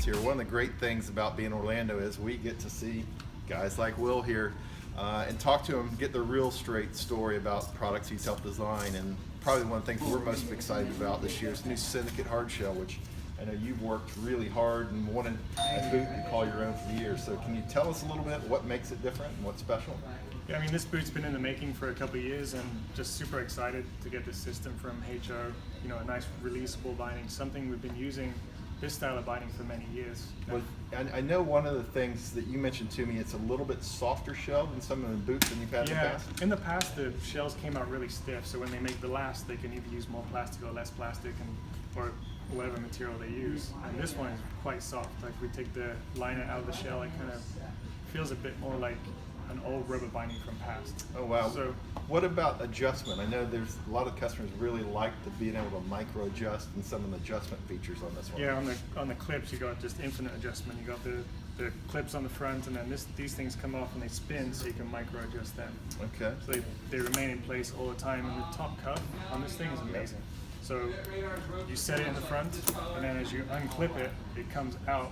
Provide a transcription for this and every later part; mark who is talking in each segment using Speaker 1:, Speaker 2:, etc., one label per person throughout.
Speaker 1: here. One of the great things about being in Orlando is we get to see guys like Will here and talk to him, get the real straight story about products he's helped design. And probably one of the things we're most excited about this year is the new Syndicate Hardshell, which I know you've worked really hard and wanted a boot to call your own for years. So can you tell us a little bit what makes it different and what's special?
Speaker 2: Yeah, I mean, this boot's been in the making for a couple of years, and just super excited to get this system from HO. You know, a nice releasable binding, something we've been using this style of binding for many years.
Speaker 1: Well, I know one of the things that you mentioned to me, it's a little bit softer shell than some of the boots that you've had in the past.
Speaker 2: In the past, the shells came out really stiff, so when they make the last, they can either use more plastic or less plastic, or whatever material they use. And this one is quite soft. Like, we take the liner out of the shell, it kind of feels a bit more like an old rubber binding from past.
Speaker 1: Oh wow.
Speaker 2: So
Speaker 1: what about adjustment? I know there's a lot of customers really like to being able to micro adjust and some of the adjustment features on this one.
Speaker 2: Yeah, on the clips you got just infinite adjustment. You got the clips on the front, and then these things come off and they spin, so you can micro adjust them.
Speaker 1: Okay.
Speaker 2: So they remain in place all the time, and the top cuff on this thing is amazing. So you set it in the front, and then as you unclip it, it comes out.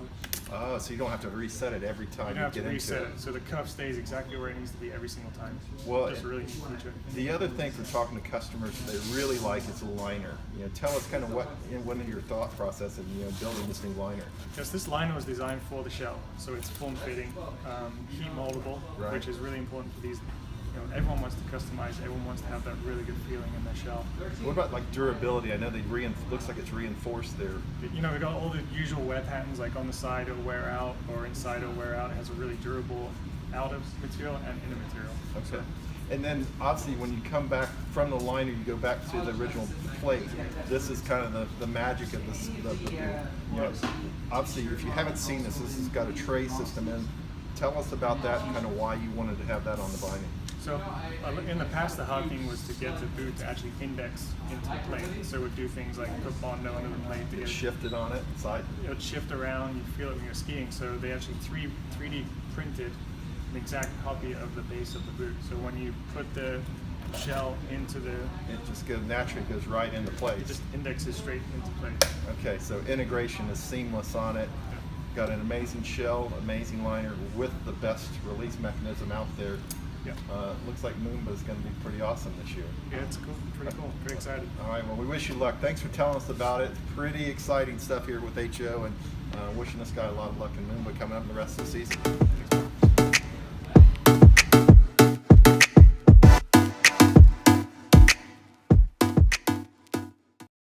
Speaker 1: Oh, so you don't have to reset it every time
Speaker 2: You
Speaker 1: you
Speaker 2: don't have
Speaker 1: get
Speaker 2: to reset
Speaker 1: into it.
Speaker 2: it, so the cuff stays exactly where it needs to be every single time.
Speaker 1: Well,
Speaker 2: Just a really neat feature.
Speaker 1: the other thing for talking to customers they really like is the liner. You know, tell us kind of what in your thought process in building this new liner.
Speaker 2: Yes, this liner was designed for the shell, so it's form-fitting, heat-moldable,
Speaker 1: Right.
Speaker 2: which is really important for these. You know, everyone wants to customize. Everyone wants to have that really good feeling in their shell.
Speaker 1: What about like durability? I know they looks like it's reinforced there.
Speaker 2: You know, we got all the usual wear patterns, like on the side it'll wear out, or inside it'll wear out. It has a really durable outer material and inner material.
Speaker 1: Okay. And then obviously when you come back from the liner, you go back to the original plate. This is kind of the magic of this. Obviously, if you haven't seen this has got a tray system in. Tell us about that and kind of why you wanted to have that on the binding.
Speaker 2: So in the past, the hard thing was to get the boot to actually index into the plate. So we'd do things like put Bondo under the plate to get it
Speaker 1: Shifted on it side.
Speaker 2: It would shift around. You feel it when you're skiing. So they actually 3D printed an exact copy of the base of the boot. So when you put the shell into
Speaker 1: It just goes right into place.
Speaker 2: it just indexes straight into place.
Speaker 1: Okay, so integration is seamless on it. Got an amazing shell, amazing liner with the best release mechanism out there.
Speaker 2: Yeah.
Speaker 1: Looks like Moomba is going to be pretty awesome this year.
Speaker 2: Yeah, it's cool. Pretty cool. Pretty excited.
Speaker 1: All right, well, we wish you luck. Thanks for telling us about it. Pretty exciting stuff here with HO, and wishing this guy a lot of luck in Moomba coming up in the rest of the season.